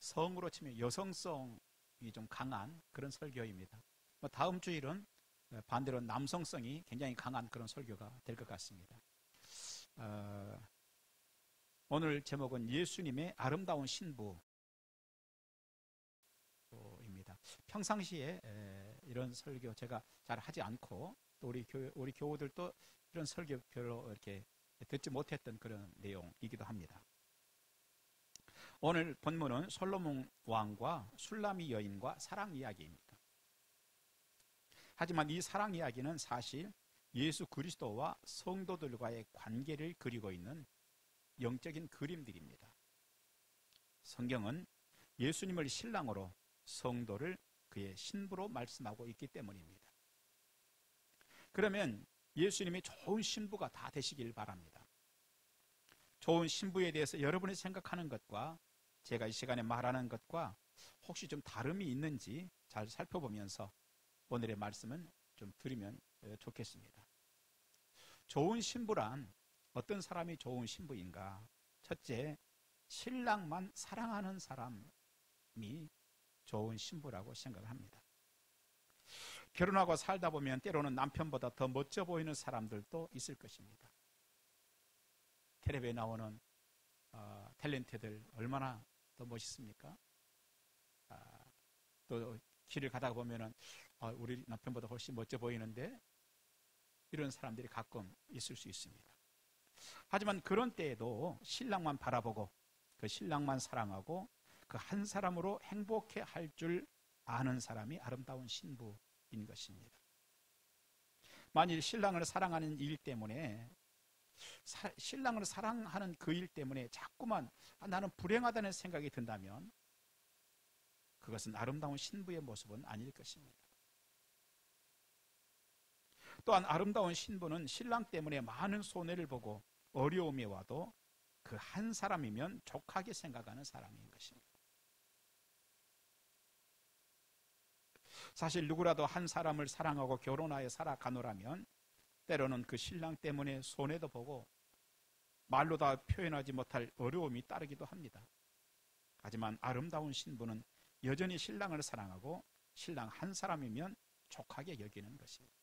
성으로 치면 여성성이 좀 강한 그런 설교입니다. 다음 주일은 반대로 남성성이 굉장히 강한 그런 설교가 될 것 같습니다. 오늘 제목은 예수님의 아름다운 신부입니다. 평상시에 이런 설교 제가 잘 하지 않고 또 우리 교우들도 이런 설교 별로 이렇게 듣지 못했던 그런 내용이기도 합니다. 오늘 본문은 솔로몬 왕과 술라미 여인과 사랑 이야기입니다. 하지만 이 사랑 이야기는 사실 예수 그리스도와 성도들과의 관계를 그리고 있는 영적인 그림들입니다. 성경은 예수님을 신랑으로, 성도를 그의 신부로 말씀하고 있기 때문입니다. 그러면 예수님이 좋은 신부가 다 되시길 바랍니다. 좋은 신부에 대해서 여러분이 생각하는 것과 제가 이 시간에 말하는 것과 혹시 좀 다름이 있는지 잘 살펴보면서 오늘의 말씀은 좀 들으면 좋겠습니다. 좋은 신부란 어떤 사람이 좋은 신부인가? 첫째, 신랑만 사랑하는 사람이 좋은 신부라고 생각을 합니다. 결혼하고 살다 보면 때로는 남편보다 더 멋져 보이는 사람들도 있을 것입니다. 텔레비에 나오는 탤런트들 얼마나 더 멋있습니까? 또 길을 가다가 보면은 우리 남편보다 훨씬 멋져 보이는데, 이런 사람들이 가끔 있을 수 있습니다. 하지만 그런 때에도 신랑만 바라보고 그 신랑만 사랑하고 그 한 사람으로 행복해 할 줄 아는 사람이 아름다운 신부인 것입니다. 만일 신랑을 사랑하는 일 때문에, 신랑을 사랑하는 그 일 때문에 자꾸만 나는 불행하다는 생각이 든다면 그것은 아름다운 신부의 모습은 아닐 것입니다. 또한 아름다운 신부는 신랑 때문에 많은 손해를 보고 어려움이 와도 그 한 사람이면 족하게 생각하는 사람인 것입니다. 사실 누구라도 한 사람을 사랑하고 결혼하여 살아가노라면 때로는 그 신랑 때문에 손해도 보고 말로 다 표현하지 못할 어려움이 따르기도 합니다. 하지만 아름다운 신부는 여전히 신랑을 사랑하고 신랑 한 사람이면 족하게 여기는 것입니다.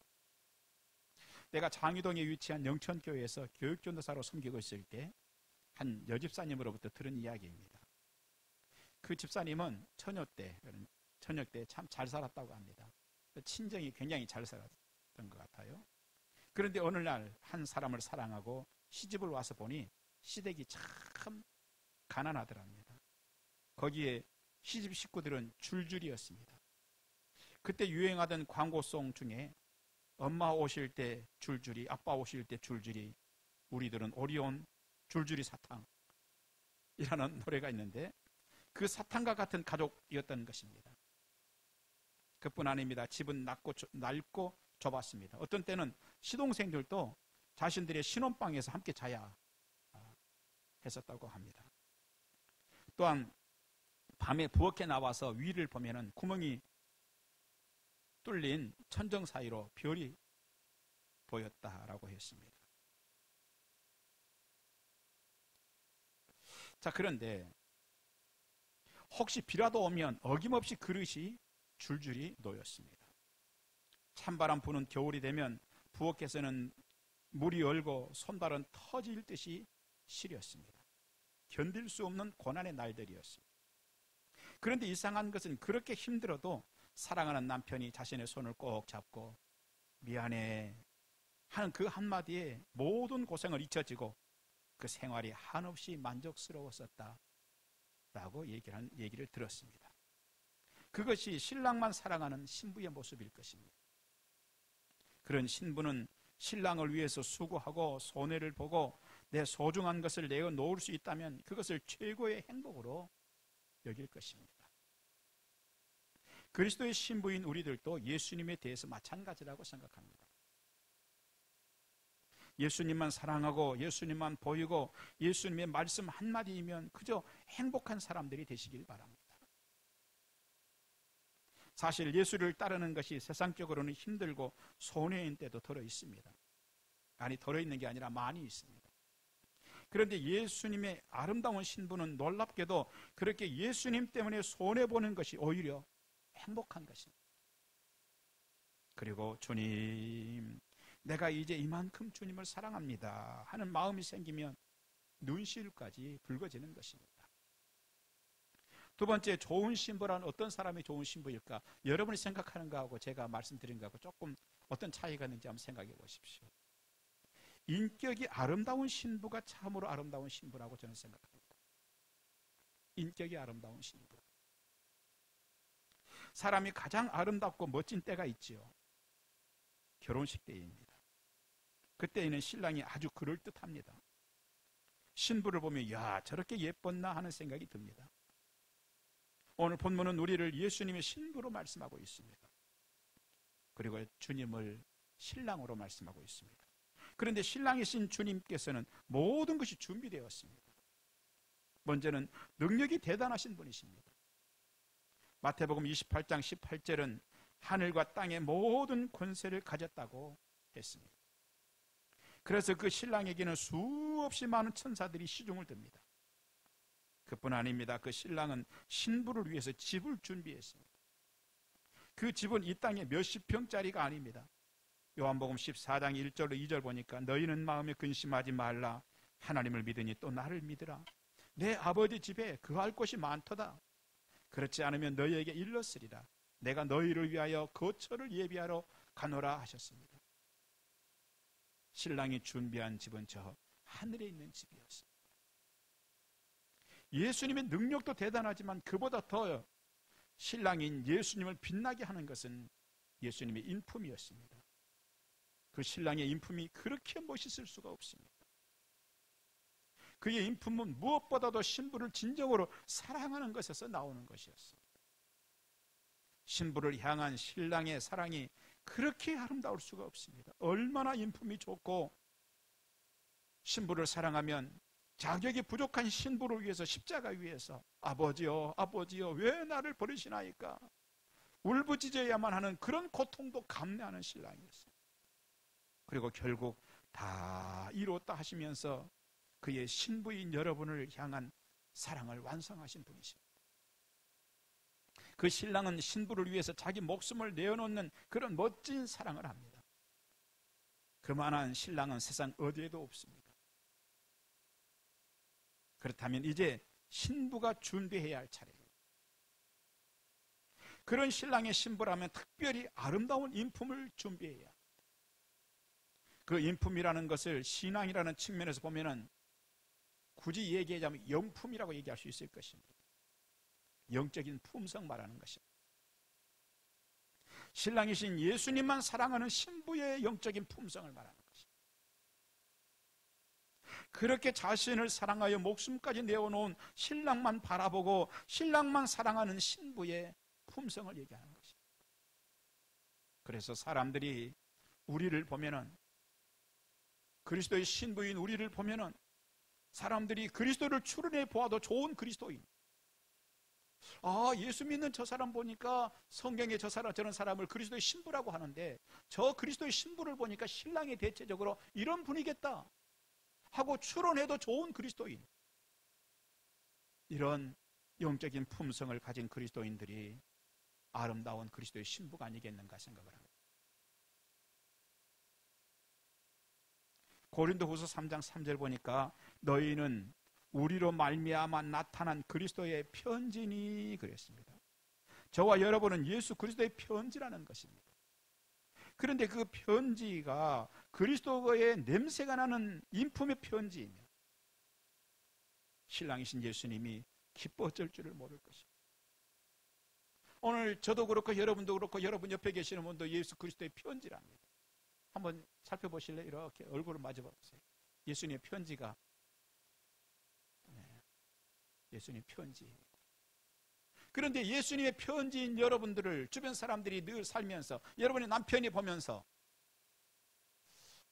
내가 장유동에 위치한 영천교회에서 교육전도사로 섬기고 있을 때 한 여집사님으로부터 들은 이야기입니다. 그 집사님은 처녀 때 참 잘 살았다고 합니다. 친정이 굉장히 잘 살았던 것 같아요. 그런데 어느 날 한 사람을 사랑하고 시집을 와서 보니 시댁이 참 가난하더랍니다. 거기에 시집 식구들은 줄줄이었습니다. 그때 유행하던 광고송 중에 엄마 오실 때 줄줄이, 아빠 오실 때 줄줄이, 우리들은 오리온 줄줄이 사탕이라는 노래가 있는데, 그 사탕과 같은 가족이었던 것입니다. 그뿐 아닙니다. 집은 낡고 좁았습니다. 어떤 때는 시동생들도 자신들의 신혼방에서 함께 자야 했었다고 합니다. 또한 밤에 부엌에 나와서 위를 보면은 구멍이 뚫린 천정 사이로 별이 보였다라고 했습니다. 자, 그런데 혹시 비라도 오면 어김없이 그릇이 줄줄이 놓였습니다. 찬바람 부는 겨울이 되면 부엌에서는 물이 얼고 손발은 터질 듯이 시렸습니다. 견딜 수 없는 고난의 날들이었습니다. 그런데 이상한 것은 그렇게 힘들어도 사랑하는 남편이 자신의 손을 꼭 잡고 미안해 하는 그 한마디에 모든 고생을 잊혀지고 그 생활이 한없이 만족스러웠었다 라고 얘기를 들었습니다. 그것이 신랑만 사랑하는 신부의 모습일 것입니다. 그런 신부는 신랑을 위해서 수고하고 손해를 보고 내 소중한 것을 내어 놓을 수 있다면 그것을 최고의 행복으로 여길 것입니다. 그리스도의 신부인 우리들도 예수님에 대해서 마찬가지라고 생각합니다. 예수님만 사랑하고 예수님만 보이고 예수님의 말씀 한마디이면 그저 행복한 사람들이 되시길 바랍니다. 사실 예수를 따르는 것이 세상적으로는 힘들고 손해인 때도 들어 있습니다. 아니, 들어 있는 게 아니라 많이 있습니다. 그런데 예수님의 아름다운 신부는 놀랍게도 그렇게 예수님 때문에 손해보는 것이 오히려 행복한 것입니다. 그리고 주님, 내가 이제 이만큼 주님을 사랑합니다 하는 마음이 생기면 눈시울까지 붉어지는 것입니다. 두 번째, 좋은 신부란 어떤 사람이 좋은 신부일까? 여러분이 생각하는 거하고 제가 말씀드린 거하고 조금 어떤 차이가 있는지 한번 생각해 보십시오. 인격이 아름다운 신부가 참으로 아름다운 신부라고 저는 생각합니다. 인격이 아름다운 신부. 사람이 가장 아름답고 멋진 때가 있지요. 결혼식 때입니다. 그때에는 신랑이 아주 그럴듯합니다. 신부를 보면 야, 저렇게 예뻤나 하는 생각이 듭니다. 오늘 본문은 우리를 예수님의 신부로 말씀하고 있습니다. 그리고 주님을 신랑으로 말씀하고 있습니다. 그런데 신랑이신 주님께서는 모든 것이 준비되었습니다. 먼저는 능력이 대단하신 분이십니다. 마태복음 28장 18절은 하늘과 땅의 모든 권세를 가졌다고 했습니다. 그래서 그 신랑에게는 수없이 많은 천사들이 시중을 듭니다. 그뿐 아닙니다. 그 신랑은 신부를 위해서 집을 준비했습니다. 그 집은 이 땅에 몇십 평짜리가 아닙니다. 요한복음 14장 1절로 2절 보니까 너희는 마음에 근심하지 말라. 하나님을 믿으니 또 나를 믿으라. 내 아버지 집에 거할 곳이 많도다. 그렇지 않으면 너희에게 일렀으리라. 내가 너희를 위하여 거처를 예비하러 가노라 하셨습니다. 신랑이 준비한 집은 저 하늘에 있는 집이었습니다. 예수님의 능력도 대단하지만 그보다 더 신랑인 예수님을 빛나게 하는 것은 예수님의 인품이었습니다. 그 신랑의 인품이 그렇게 멋있을 수가 없습니다. 그의 인품은 무엇보다도 신부를 진정으로 사랑하는 것에서 나오는 것이었습니다. 신부를 향한 신랑의 사랑이 그렇게 아름다울 수가 없습니다. 얼마나 인품이 좋고 신부를 사랑하면 자격이 부족한 신부를 위해서 십자가 위에서 아버지요 아버지요 왜 나를 버리시나이까 울부짖어야만 하는 그런 고통도 감내하는 신랑이었어요. 그리고 결국 다 이뤘다 하시면서 그의 신부인 여러분을 향한 사랑을 완성하신 분이십니다. 그 신랑은 신부를 위해서 자기 목숨을 내어놓는 그런 멋진 사랑을 합니다. 그만한 신랑은 세상 어디에도 없습니다. 그렇다면 이제 신부가 준비해야 할 차례입니다. 그런 신랑의 신부라면 특별히 아름다운 인품을 준비해야 합니다. 그 인품이라는 것을 신앙이라는 측면에서 보면은 굳이 얘기하자면 영품이라고 얘기할 수 있을 것입니다. 영적인 품성 말하는 것입니다. 신랑이신 예수님만 사랑하는 신부의 영적인 품성을 말하는 것입니다. 그렇게 자신을 사랑하여 목숨까지 내어놓은 신랑만 바라보고 신랑만 사랑하는 신부의 품성을 얘기하는 것입니다. 그래서 사람들이 우리를 보면은 그리스도의 신부인 우리를 보면은 사람들이 그리스도를 추론해 보아도 좋은 그리스도인, 아, 예수 믿는 저 사람 보니까 성경에 저런 사람을 그리스도의 신부라고 하는데 저 그리스도의 신부를 보니까 신랑이 대체적으로 이런 분이겠다 하고 추론해도 좋은 그리스도인, 이런 영적인 품성을 가진 그리스도인들이 아름다운 그리스도의 신부가 아니겠는가 생각을 합니다. 고린도후서 3장 3절 보니까 너희는 우리로 말미암아 나타난 그리스도의 편지니 그랬습니다. 저와 여러분은 예수 그리스도의 편지라는 것입니다. 그런데 그 편지가 그리스도의 냄새가 나는 인품의 편지이면 신랑이신 예수님이 기뻐 어쩔 줄을 모를 것입니다. 오늘 저도 그렇고 여러분도 그렇고 여러분 옆에 계시는 분도 예수 그리스도의 편지랍니다. 한번 살펴보실래요? 이렇게 얼굴을 마주봐 보세요. 예수님의 편지가 예수님의 편지입니다. 그런데 예수님의 편지인 여러분들을 주변 사람들이 늘 살면서 여러분의 남편이 보면서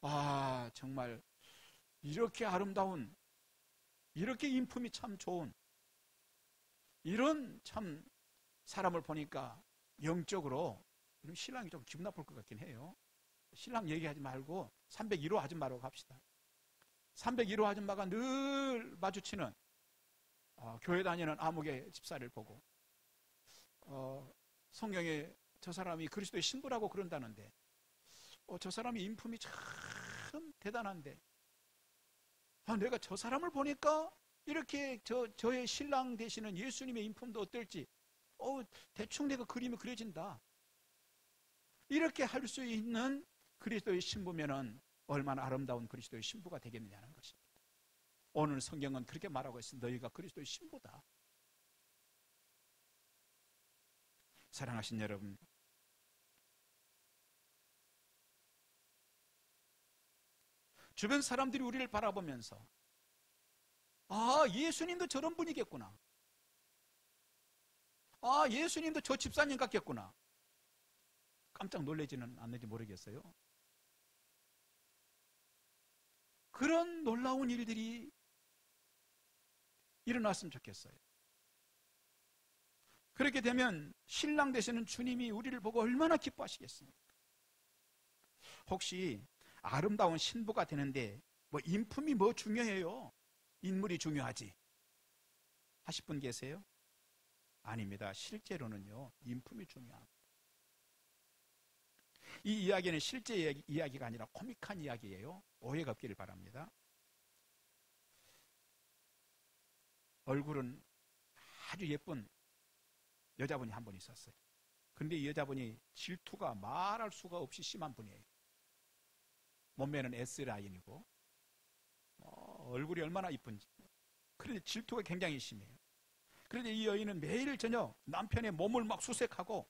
아, 정말 이렇게 아름다운, 이렇게 인품이 참 좋은 이런 참 사람을 보니까 영적으로 신랑이 좀 기분 나쁠 것 같긴 해요. 신랑 얘기하지 말고 301호 하지 말고 갑시다. 301호 아줌마가 늘 마주치는 교회 다니는 아무개 집사를 보고 성경에 저 사람이 그리스도의 신부라고 그런다는데 저 사람이 인품이 참 대단한데 내가 저 사람을 보니까 이렇게 저의 신랑 되시는 예수님의 인품도 어떨지 대충 내가 그림이 그려진다. 이렇게 할 수 있는 그리스도의 신부면은 얼마나 아름다운 그리스도의 신부가 되겠느냐는 것입니다. 오늘 성경은 그렇게 말하고 있습니다. 너희가 그리스도의 신부다. 사랑하신 여러분, 주변 사람들이 우리를 바라보면서 예수님도 저런 분이겠구나. 예수님도 저 집사님 같겠구나. 깜짝 놀라지는 않는지 모르겠어요. 그런 놀라운 일들이 일어났으면 좋겠어요. 그렇게 되면 신랑 되시는 주님이 우리를 보고 얼마나 기뻐하시겠습니까? 혹시 아름다운 신부가 되는데 인품이 뭐 중요해요? 인물이 중요하지 하실 분 계세요? 아닙니다. 실제로는요, 인품이 중요합니다. 이 이야기는 실제 이야기가 아니라 코믹한 이야기예요. 오해가 없기를 바랍니다. 얼굴은 아주 예쁜 여자분이 한 분 있었어요. 그런데 이 여자분이 질투가 말할 수가 없이 심한 분이에요. 몸매는 S라인이고 얼굴이 얼마나 이쁜지. 그런데 질투가 굉장히 심해요. 그런데 이 여인은 매일 저녁 남편의 몸을 막 수색하고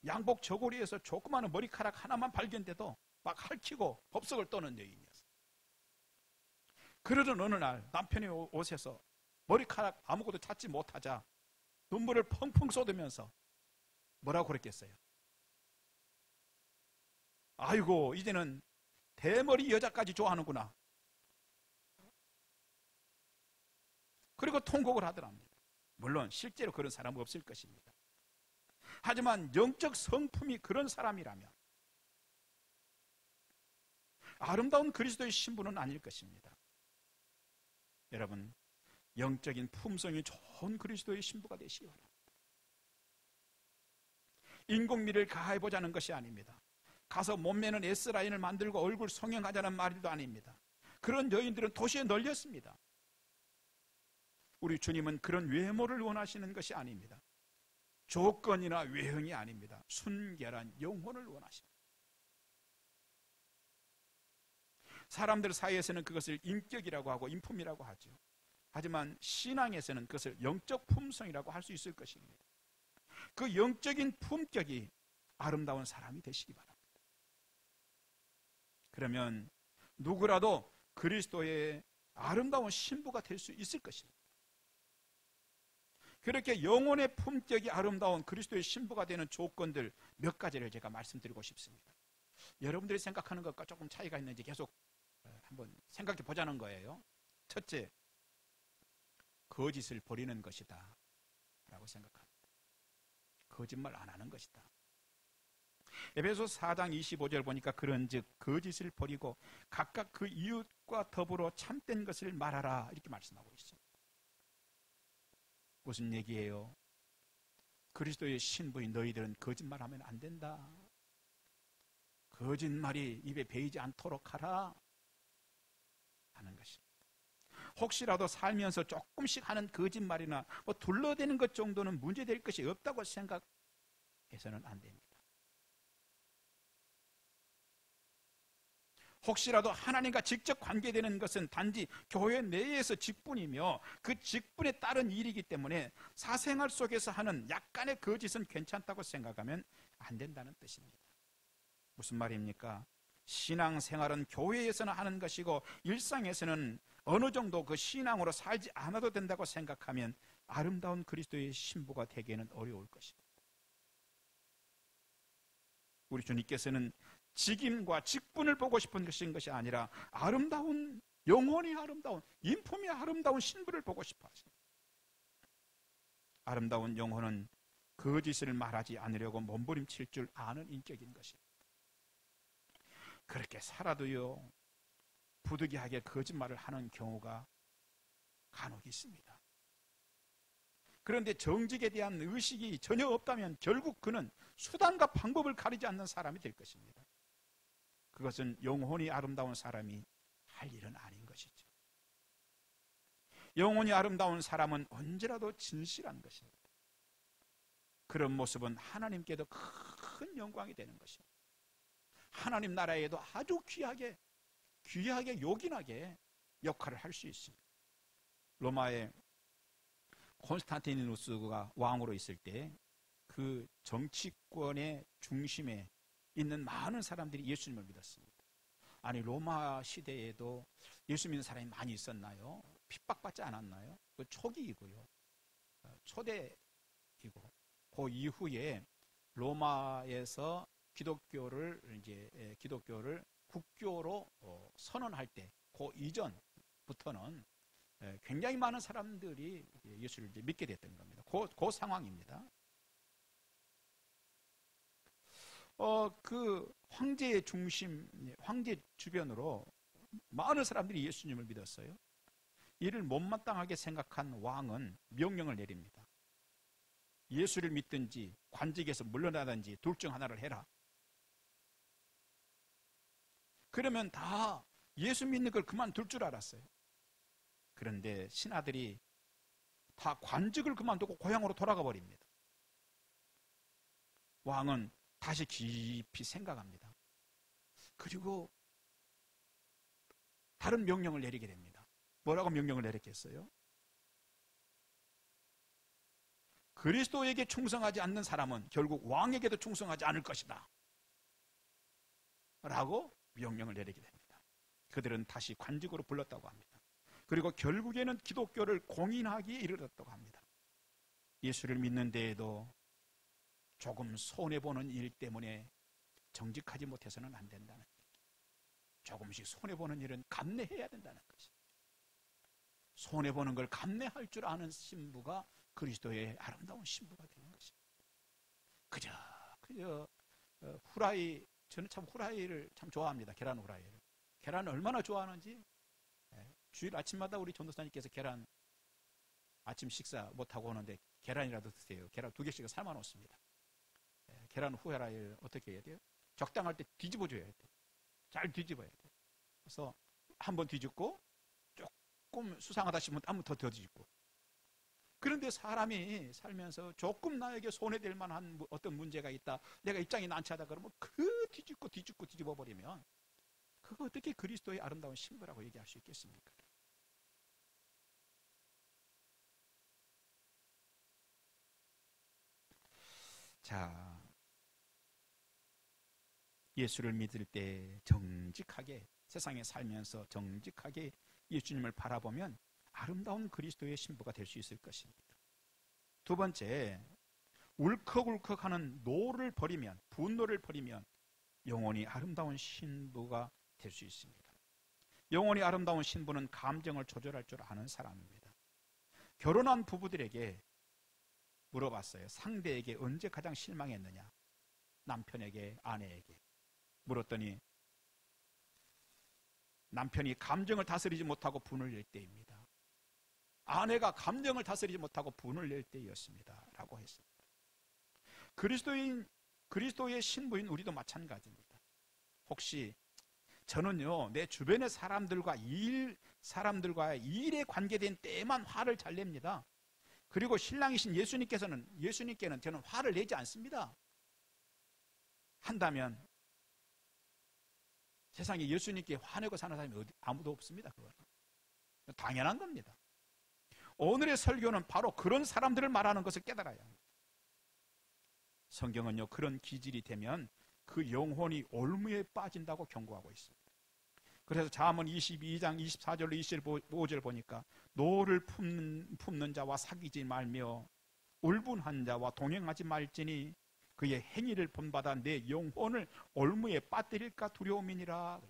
양복 저고리에서 조그마한 머리카락 하나만 발견돼도 막 핥히고 법석을 떠는 여인이었어요. 그러던 어느 날 남편의 옷에서 머리카락 아무것도 찾지 못하자 눈물을 펑펑 쏟으면서 뭐라고 그랬겠어요? 아이고, 이제는 대머리 여자까지 좋아하는구나. 그리고 통곡을 하더랍니다. 물론 실제로 그런 사람은 없을 것입니다. 하지만 영적 성품이 그런 사람이라면 아름다운 그리스도의 신부는 아닐 것입니다. 여러분, 영적인 품성이 좋은 그리스도의 신부가 되시기 바랍니다. 인공미를 가해보자는 것이 아닙니다. 가서 몸매는 S라인을 만들고 얼굴 성형하자는 말도 아닙니다. 그런 여인들은 도시에 널렸습니다. 우리 주님은 그런 외모를 원하시는 것이 아닙니다. 조건이나 외형이 아닙니다. 순결한 영혼을 원하십니다. 사람들 사이에서는 그것을 인격이라고 하고 인품이라고 하죠. 하지만 신앙에서는 그것을 영적 품성이라고 할 수 있을 것입니다. 그 영적인 품격이 아름다운 사람이 되시기 바랍니다. 그러면 누구라도 그리스도의 아름다운 신부가 될 수 있을 것입니다. 그렇게 영혼의 품격이 아름다운 그리스도의 신부가 되는 조건들 몇 가지를 제가 말씀드리고 싶습니다. 여러분들이 생각하는 것과 조금 차이가 있는지 계속 한번 생각해 보자는 거예요. 첫째, 거짓을 버리는 것이다 라고 생각합니다. 거짓말 안 하는 것이다. 에베소서 4장 25절 보니까 그런즉 거짓을 버리고 각각 그 이웃과 더불어 참된 것을 말하라 이렇게 말씀하고 있습니다. 무슨 얘기예요? 그리스도의 신부인 너희들은 거짓말하면 안 된다. 거짓말이 입에 배이지 않도록 하라 하는 것입니다. 혹시라도 살면서 조금씩 하는 거짓말이나 둘러대는 것 정도는 문제될 것이 없다고 생각해서는 안 됩니다. 혹시라도 하나님과 직접 관계되는 것은 단지 교회 내에서 직분이며 그 직분에 따른 일이기 때문에 사생활 속에서 하는 약간의 거짓은 괜찮다고 생각하면 안 된다는 뜻입니다. 무슨 말입니까? 신앙생활은 교회에서는 하는 것이고 일상에서는 어느 정도 그 신앙으로 살지 않아도 된다고 생각하면 아름다운 그리스도의 신부가 되기에는 어려울 것입니다. 우리 주님께서는 직임과 직분을 보고 싶은 것이 아니라 아름다운 영혼이 아름다운 인품이 아름다운 신부를 보고 싶어 하십니다. 아름다운 영혼은 거짓을 말하지 않으려고 몸부림칠 줄 아는 인격인 것입니다. 그렇게 살아도요 부득이하게 거짓말을 하는 경우가 간혹 있습니다. 그런데 정직에 대한 의식이 전혀 없다면 결국 그는 수단과 방법을 가리지 않는 사람이 될 것입니다. 그것은 영혼이 아름다운 사람이 할 일은 아닌 것이죠. 영혼이 아름다운 사람은 언제라도 진실한 것입니다. 그런 모습은 하나님께도 큰 영광이 되는 것입니다. 하나님 나라에도 아주 귀하게 요긴하게 역할을 할 수 있습니다. 로마의 콘스탄티누스가 왕으로 있을 때 그 정치권의 중심에 있는 많은 사람들이 예수님을 믿었습니다. 아니, 로마 시대에도 예수 믿는 사람이 많이 있었나요? 핍박받지 않았나요? 그 초기이고요. 초대이고, 그 이후에 로마에서 기독교를 국교로 선언할 때, 그 이전부터는 굉장히 많은 사람들이 예수를 이제 믿게 됐던 겁니다. 그 상황입니다. 그 황제의 중심, 황제 주변으로 많은 사람들이 예수님을 믿었어요. 이를 못마땅하게 생각한 왕은 명령을 내립니다. 예수를 믿든지 관직에서 물러나든지 둘 중 하나를 해라. 그러면 다 예수 믿는 걸 그만둘 줄 알았어요. 그런데 신하들이 다 관직을 그만두고 고향으로 돌아가 버립니다. 왕은 다시 깊이 생각합니다. 그리고 다른 명령을 내리게 됩니다. 뭐라고 명령을 내렸겠어요? 그리스도에게 충성하지 않는 사람은 결국 왕에게도 충성하지 않을 것이다 라고 명령을 내리게 됩니다. 그들은 다시 관직으로 불렀다고 합니다. 그리고 결국에는 기독교를 공인하기에 이르렀다고 합니다. 예수를 믿는 데에도 조금 손해보는 일 때문에 정직하지 못해서는 안 된다는 것. 조금씩 손해보는 일은 감내해야 된다는 것입니다. 손해보는 걸 감내할 줄 아는 신부가 그리스도의 아름다운 신부가 되는 것입니다. 그저 후라이, 저는 참 후라이를 참 좋아합니다. 계란 후라이를. 계란을 얼마나 좋아하는지, 주일 아침마다 우리 전도사님께서 계란 아침 식사 못하고 오는데 계란이라도 드세요. 계란 2개씩을 삶아 놓습니다. 계란 후라이를 어떻게 해야 돼요? 적당할 때 뒤집어 줘야 돼요. 잘 뒤집어야 돼요. 그래서 한번 뒤집고 조금 수상하다 싶으면 한 번 더 뒤집고. 그런데 사람이 살면서 조금 나에게 손해될 만한 어떤 문제가 있다, 내가 입장이 난처하다 그러면 그 뒤집어 버리면 그거 어떻게 그리스도의 아름다운 신부라고 얘기할 수 있겠습니까? 자, 예수를 믿을 때 정직하게, 세상에 살면서 정직하게 예수님을 바라보면 아름다운 그리스도의 신부가 될 수 있을 것입니다. 두 번째, 울컥울컥하는 노를 버리면, 분노를 버리면 영원히 아름다운 신부가 될 수 있습니다. 영원히 아름다운 신부는 감정을 조절할 줄 아는 사람입니다. 결혼한 부부들에게 물어봤어요. 상대에게 언제 가장 실망했느냐? 남편에게, 아내에게 물었더니 남편이 감정을 다스리지 못하고 분을 낼 때입니다. 아내가 감정을 다스리지 못하고 분을 낼 때였습니다 라고 했습니다. 그리스도의 신부인 우리도 마찬가지입니다. 혹시 저는요, 내 주변의 사람들과의 일에 관계된 때만 화를 잘 냅니다. 그리고 신랑이신 예수님께는 저는 화를 내지 않습니다. 한다면 세상에 예수님께 화내고 사는 사람이 아무도 없습니다. 그거는 당연한 겁니다. 오늘의 설교는 바로 그런 사람들을 말하는 것을 깨달아야 합니다. 성경은요, 그런 기질이 되면 그 영혼이 올무에 빠진다고 경고하고 있습니다. 그래서 잠언 22장 24절로 25절 보니까 노를 품는 자와 사귀지 말며 울분한 자와 동행하지 말지니 그의 행위를 본받아 내 영혼을 올무에 빠뜨릴까 두려움이니라.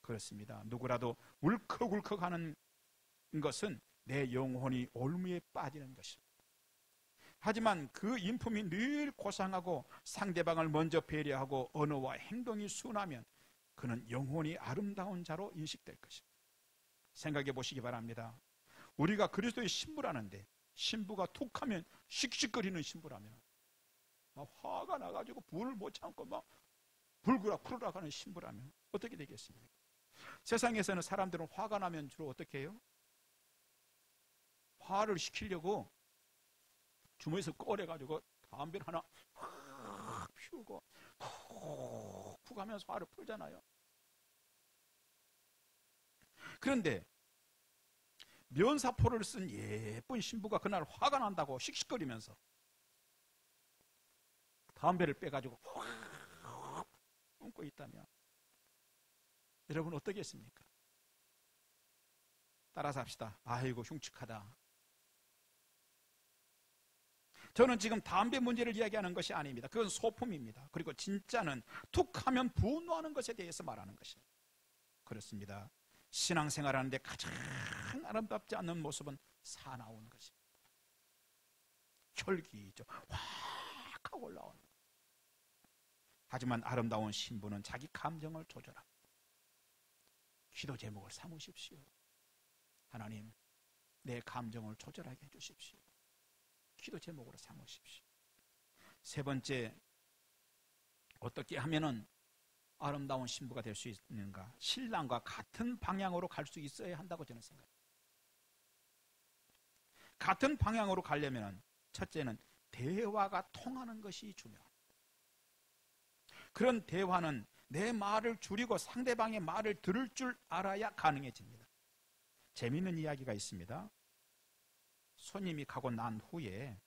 그렇습니다. 누구라도 울컥울컥하는 것은 내 영혼이 올무에 빠지는 것입니다. 하지만 그 인품이 늘 고상하고 상대방을 먼저 배려하고 언어와 행동이 순하면 그는 영혼이 아름다운 자로 인식될 것입니다. 생각해 보시기 바랍니다. 우리가 그리스도의 신부라는데 신부가 툭하면 씩씩거리는 신부라면, 막 화가 나가지고 불을 못 참고 막 불구라 푸르락 하는 신부라면 어떻게 되겠습니까? 세상에서는 사람들은 화가 나면 주로 어떻게 해요? 화를 식히려고 주머니에서 꺼내가지고 담배를 하나 확 피우고 훅 하면서 화를 풀잖아요. 그런데 면사포를 쓴 예쁜 신부가 그날 화가 난다고 씩씩거리면서 담배를 빼가지고 확 끊고 있다면 여러분 어떻겠습니까? 따라서 합시다. 아이고 흉측하다. 저는 지금 담배 문제를 이야기하는 것이 아닙니다. 그건 소품입니다. 그리고 진짜는 툭하면 분노하는 것에 대해서 말하는 것입니다. 그렇습니다. 신앙생활하는데 가장 아름답지 않는 모습은 사나운 것입니다. 혈기죠. 확 하고 올라오는 것. 하지만 아름다운 신부는 자기 감정을 조절합니다. 기도 제목을 삼으십시오. 하나님, 내 감정을 조절하게 해주십시오. 기도 제목으로 삼으십시오. 세 번째, 어떻게 하면은 아름다운 신부가 될 수 있는가? 신랑과 같은 방향으로 갈 수 있어야 한다고 저는 생각합니다. 같은 방향으로 가려면 첫째는 대화가 통하는 것이 중요합니다. 그런 대화는 내 말을 줄이고 상대방의 말을 들을 줄 알아야 가능해집니다. 재미있는 이야기가 있습니다. 손님이 가고 난 후에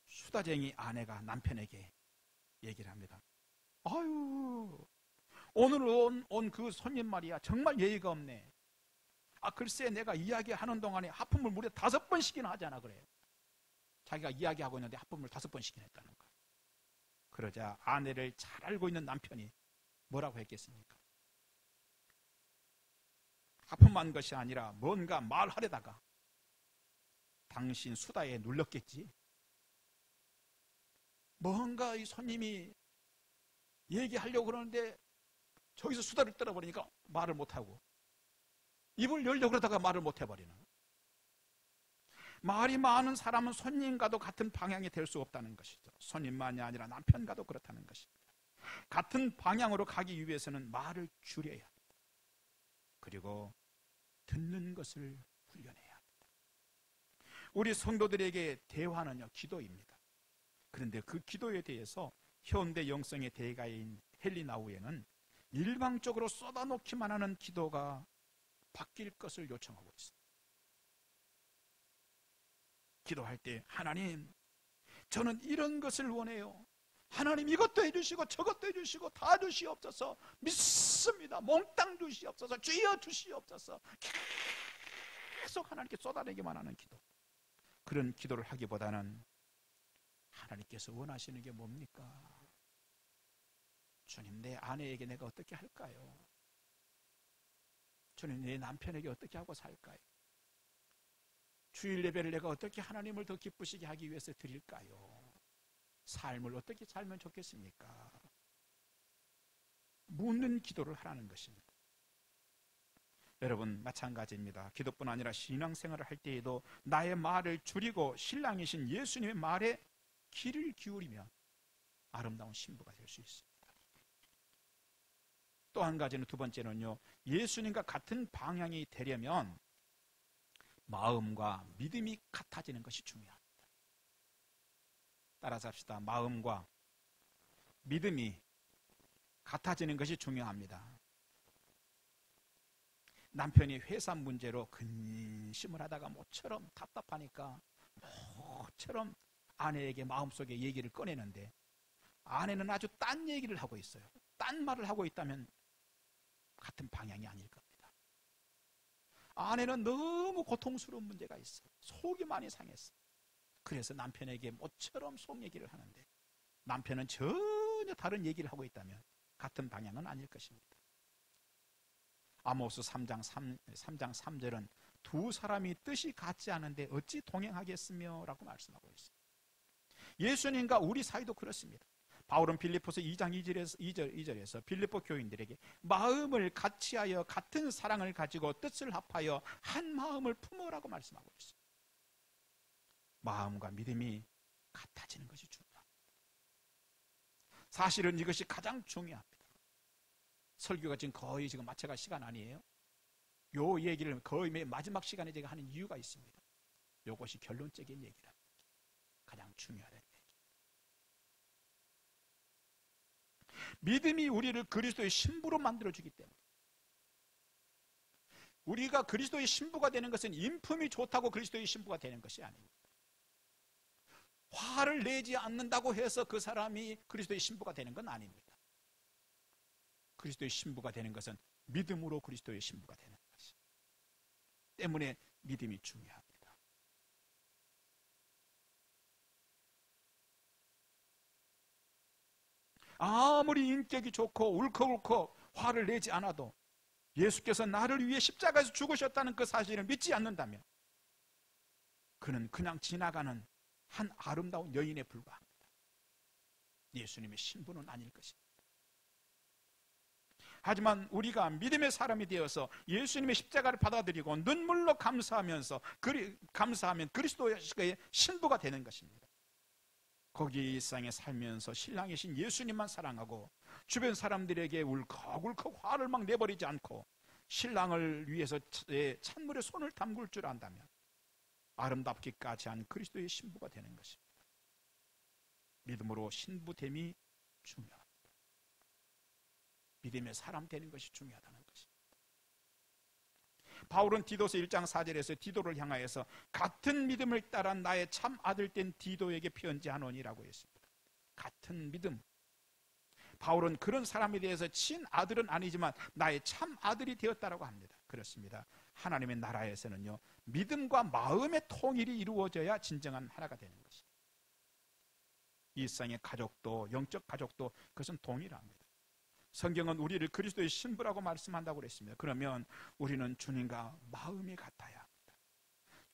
수다쟁이 아내가 남편에게 얘기를 합니다. 아유, 오늘 온 그 손님 말이야 정말 예의가 없네. 글쎄 내가 이야기하는 동안에 하품을 무려 5번씩이나 하잖아. 그래. 자기가 이야기하고 있는데 하품을 5번씩이나 했다는 거야. 그러자 아내를 잘 알고 있는 남편이 뭐라고 했겠습니까? 하품한 것이 아니라 뭔가 말하려다가 당신 수다에 눌렸겠지. 뭔가 이 손님이 얘기하려고 그러는데 저기서 수다를 떨어버리니까 말을 못하고 입을 열려고 그러다가 말을 못해버리는. 말이 많은 사람은 손님과도 같은 방향이 될 수 없다는 것이죠. 손님만이 아니라 남편과도 그렇다는 것입니다. 같은 방향으로 가기 위해서는 말을 줄여야 합니다. 그리고 듣는 것을 훈련해야 합니다. 우리 성도들에게 대화는요, 기도입니다. 그런데 그 기도에 대해서 현대 영성의 대가인 헬리나우에는 일방적으로 쏟아놓기만 하는 기도가 바뀔 것을 요청하고 있습니다. 기도할 때 하나님, 저는 이런 것을 원해요. 하나님 이것도 해주시고 저것도 해주시고 다 주시옵소서. 믿습니다. 몽땅 주시옵소서. 주여 주시옵소서. 계속 하나님께 쏟아내기만 하는 기도. 그런 기도를 하기보다는 하나님께서 원하시는 게 뭡니까? 주님, 내 아내에게 내가 어떻게 할까요? 주님, 내 남편에게 어떻게 하고 살까요? 주일 예배를 내가 어떻게 하나님을 더 기쁘시게 하기 위해서 드릴까요? 삶을 어떻게 살면 좋겠습니까? 묻는 기도를 하라는 것입니다. 여러분 마찬가지입니다. 기도뿐 아니라 신앙생활을 할 때에도 나의 말을 줄이고 신랑이신 예수님의 말에 귀를 기울이면 아름다운 신부가 될 수 있습니다. 또 한 가지는, 두 번째는요, 예수님과 같은 방향이 되려면 마음과 믿음이 같아지는 것이 중요합니다. 따라서 합시다. 마음과 믿음이 같아지는 것이 중요합니다. 남편이 회사 문제로 근심을 하다가 모처럼 답답하니까 모처럼 아내에게 마음속에 얘기를 꺼내는데 아내는 아주 딴 얘기를 하고 있어요. 딴 말을 하고 있다면 같은 방향이 아닐 겁니다. 아내는 너무 고통스러운 문제가 있어요. 속이 많이 상했어요. 그래서 남편에게 모처럼 속 얘기를 하는데 남편은 전혀 다른 얘기를 하고 있다면 같은 방향은 아닐 것입니다. 아모스 3장 3절은 두 사람이 뜻이 같지 않은데 어찌 동행하겠으며 라고 말씀하고 있습니다. 예수님과 우리 사이도 그렇습니다. 바울은 빌립보서 2장 2절에서 빌립보 교인들에게 마음을 같이하여 같은 사랑을 가지고 뜻을 합하여 한 마음을 품으라고 말씀하고 있어요. 마음과 믿음이 같아지는 것이 중요합니다. 사실은 이것이 가장 중요합니다. 설교가 거의 마쳐갈 시간 아니에요? 요 얘기를 거의 마지막 시간에 제가 하는 이유가 있습니다. 이것이 결론적인 얘기라. 가장 중요하다는 얘기. 믿음이 우리를 그리스도의 신부로 만들어주기 때문에, 우리가 그리스도의 신부가 되는 것은 인품이 좋다고 그리스도의 신부가 되는 것이 아닙니다. 화를 내지 않는다고 해서 그 사람이 그리스도의 신부가 되는 건 아닙니다. 그리스도의 신부가 되는 것은 믿음으로 그리스도의 신부가 되는 것이 때문에 믿음이 중요합니다. 아무리 인격이 좋고 울컥울컥 화를 내지 않아도 예수께서 나를 위해 십자가에서 죽으셨다는 그 사실을 믿지 않는다면 그는 그냥 지나가는 한 아름다운 여인에 불과합니다. 예수님의 신부는 아닐 것입니다. 하지만 우리가 믿음의 사람이 되어서 예수님의 십자가를 받아들이고 눈물로 감사하면 그리스도의 신부가 되는 것입니다. 거기 이 세상에 살면서 신랑이신 예수님만 사랑하고 주변 사람들에게 울컥울컥 화를 막 내버리지 않고 신랑을 위해서 찬물에 손을 담글 줄 안다면 아름답기까지 한 그리스도의 신부가 되는 것입니다. 믿음으로 신부됨이 중요합니다. 믿음의 사람 되는 것이 중요하다는 것입니다. 바울은 디도서 1장 4절에서 디도를 향하여서 같은 믿음을 따라 나의 참 아들 된 디도에게 편지하노니라고 했습니다. 같은 믿음. 바울은 그런 사람에 대해서 친아들은 아니지만 나의 참 아들이 되었다라고 합니다. 그렇습니다. 하나님의 나라에서는요, 믿음과 마음의 통일이 이루어져야 진정한 하나가 되는 것입니다. 이 세상의 가족도, 영적 가족도 그것은 동일합니다. 성경은 우리를 그리스도의 신부라고 말씀한다고 그랬습니다. 그러면 우리는 주님과 마음이 같아야 합니다.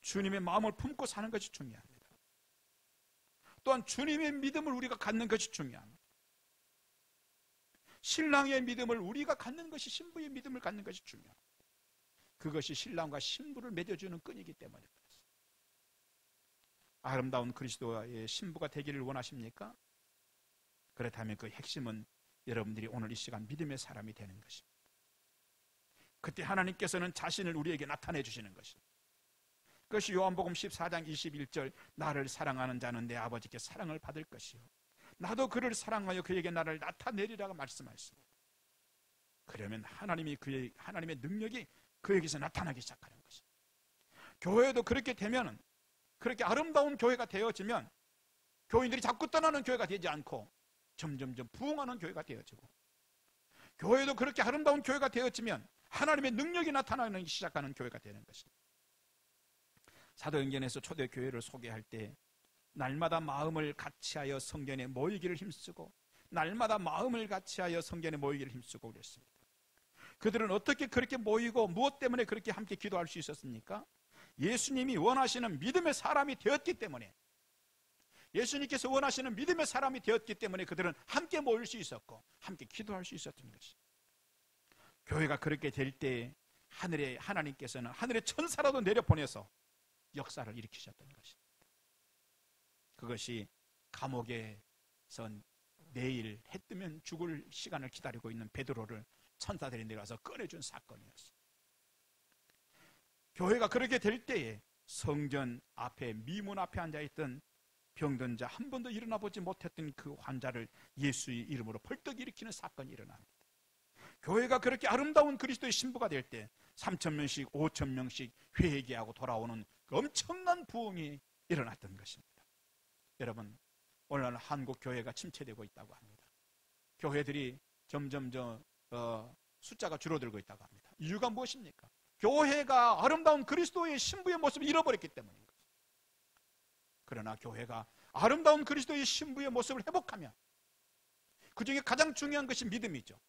주님의 마음을 품고 사는 것이 중요합니다. 또한 주님의 믿음을 우리가 갖는 것이 중요합니다. 신랑의 믿음을 우리가 갖는 것이, 신부의 믿음을 갖는 것이 중요합니다. 그것이 신랑과 신부를 맺어주는 끈이기 때문에 그렇습니다. 아름다운 그리스도의 신부가 되기를 원하십니까? 그렇다면 그 핵심은 여러분들이 오늘 이 시간 믿음의 사람이 되는 것입니다. 그때 하나님께서는 자신을 우리에게 나타내 주시는 것입니다. 그것이 요한복음 14장 21절 나를 사랑하는 자는 내 아버지께 사랑을 받을 것이요 나도 그를 사랑하여 그에게 나를 나타내리라고 말씀하셨습니다. 그러면 하나님의 능력이 그에게서 나타나기 시작하는 것입니다. 교회도 그렇게 되면, 그렇게 아름다운 교회가 되어지면 교인들이 자꾸 떠나는 교회가 되지 않고 점점점 부흥하는 교회가 되어지고, 교회도 그렇게 아름다운 교회가 되어지면 하나님의 능력이 나타나기 시작하는 교회가 되는 것입니다. 사도행전에서 초대교회를 소개할 때 날마다 마음을 같이하여 성전에 모이기를 힘쓰고, 날마다 마음을 같이하여 성전에 모이기를 힘쓰고 그랬습니다. 그들은 어떻게 그렇게 모이고 무엇 때문에 그렇게 함께 기도할 수 있었습니까? 예수님이 원하시는 믿음의 사람이 되었기 때문에, 예수님께서 원하시는 믿음의 사람이 되었기 때문에 그들은 함께 모일 수 있었고 함께 기도할 수 있었던 것입니다. 교회가 그렇게 될 때 하나님께서는 하늘의 천사라도 내려보내서 역사를 일으키셨던 것입니다. 그것이 감옥에서 내일 해 뜨면 죽을 시간을 기다리고 있는 베드로를 천사들이 내려와서 꺼내준 사건이었습니다. 교회가 그렇게 될 때에 성전 앞에, 미문 앞에 앉아있던 병든 자, 한 번도 일어나 보지 못했던 그 환자를 예수의 이름으로 벌떡 일으키는 사건이 일어납니다. 교회가 그렇게 아름다운 그리스도의 신부가 될 때 3,000명씩 5,000명씩 회개하고 돌아오는 그 엄청난 부흥이 일어났던 것입니다. 여러분, 오늘날 한국 교회가 침체되고 있다고 합니다. 교회들이 점점 숫자가 줄어들고 있다고 합니다. 이유가 무엇입니까? 교회가 아름다운 그리스도의 신부의 모습을 잃어버렸기 때문인 거죠. 그러나 교회가 아름다운 그리스도의 신부의 모습을 회복하면, 그 중에 가장 중요한 것이 믿음이죠.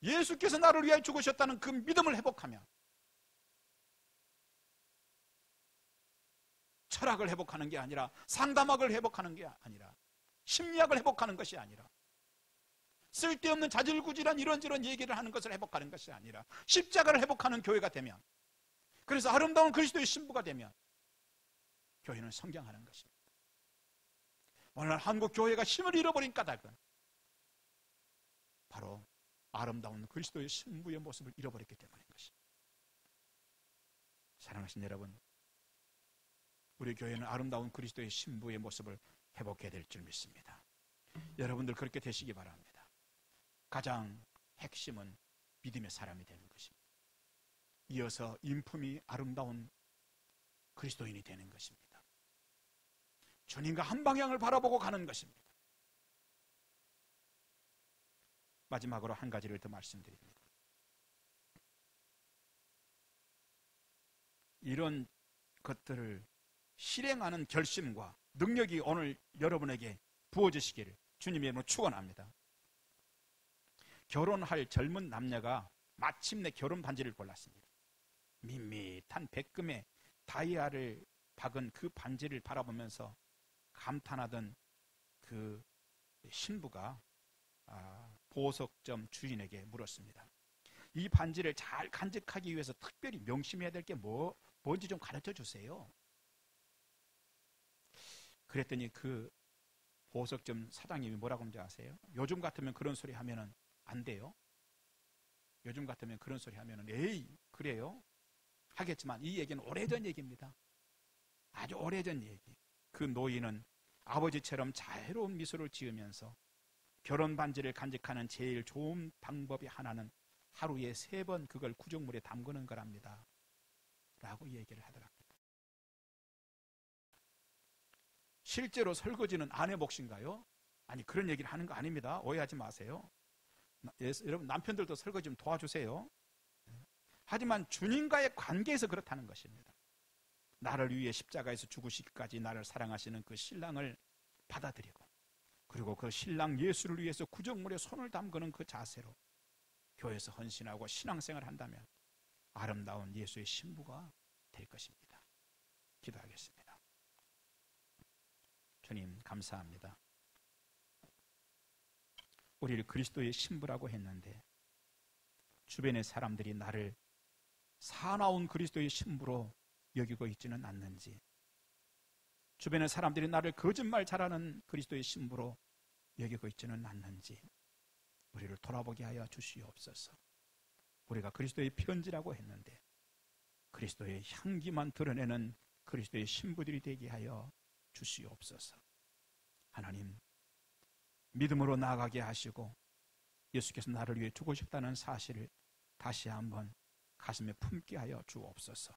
예수께서 나를 위하여 죽으셨다는 그 믿음을 회복하면, 철학을 회복하는 게 아니라, 상담학을 회복하는 게 아니라 심리학을 회복하는 것이 아니라, 쓸데없는 자질구질한 이런저런 얘기를 하는 것을 회복하는 것이 아니라 십자가를 회복하는 교회가 되면, 그래서 아름다운 그리스도의 신부가 되면 교회는 성장하는 것입니다. 오늘 한국 교회가 힘을 잃어버린 까닭은 바로 아름다운 그리스도의 신부의 모습을 잃어버렸기 때문인 것입니다. 사랑하신 여러분, 우리 교회는 아름다운 그리스도의 신부의 모습을 회복해야 될 줄 믿습니다. 여러분들 그렇게 되시기 바랍니다. 가장 핵심은 믿음의 사람이 되는 것입니다. 이어서 인품이 아름다운 그리스도인이 되는 것입니다. 주님과 한 방향을 바라보고 가는 것입니다. 마지막으로 한 가지를 더 말씀드립니다. 이런 것들을 실행하는 결심과 능력이 오늘 여러분에게 부어지시기를 주님의 이름으로 축원합니다. 결혼할 젊은 남녀가 마침내 결혼 반지를 골랐습니다. 밋밋한 백금에 다이아를 박은 그 반지를 바라보면서 감탄하던 그 신부가 보석점 주인에게 물었습니다. 이 반지를 잘 간직하기 위해서 특별히 명심해야 될 게 뭔지 좀 가르쳐 주세요. 그랬더니 그 보석점 사장님이 뭐라고 하는지 아세요? 요즘 같으면 그런 소리 하면은 안 돼요. 요즘 같으면 그런 소리 하면은 에이 그래요? 하겠지만 이 얘기는 오래전 얘기입니다. 아주 오래전 얘기. 그 노인은 아버지처럼 자애로운 미소를 지으면서 결혼 반지를 간직하는 제일 좋은 방법이 하나는 하루에 3번 그걸 구정물에 담그는 거랍니다. 라고 얘기를 하더랍니다. 실제로 설거지는 아내 몫인가요? 아니, 그런 얘기를 하는 거 아닙니다. 오해하지 마세요. 여러분, 남편들도 설거지 좀 도와주세요. 하지만 주님과의 관계에서 그렇다는 것입니다. 나를 위해 십자가에서 죽으시기까지 나를 사랑하시는 그 신랑을 받아들이고, 그리고 그 신랑 예수를 위해서 구정물에 손을 담그는 그 자세로 교회에서 헌신하고 신앙생활을 한다면 아름다운 예수의 신부가 될 것입니다. 기도하겠습니다. 주님, 감사합니다. 우리를 그리스도의 신부라고 했는데 주변의 사람들이 나를 사나운 그리스도의 신부로 여기고 있지는 않는지, 주변의 사람들이 나를 거짓말 잘하는 그리스도의 신부로 여기고 있지는 않는지 우리를 돌아보게 하여 주시옵소서. 우리가 그리스도의 편지라고 했는데 그리스도의 향기만 드러내는 그리스도의 신부들이 되게 하여 주시옵소서. 하나님, 믿음으로 나아가게 하시고 예수께서 나를 위해 죽으셨다는 사실을 다시 한번 가슴에 품게 하여 주옵소서.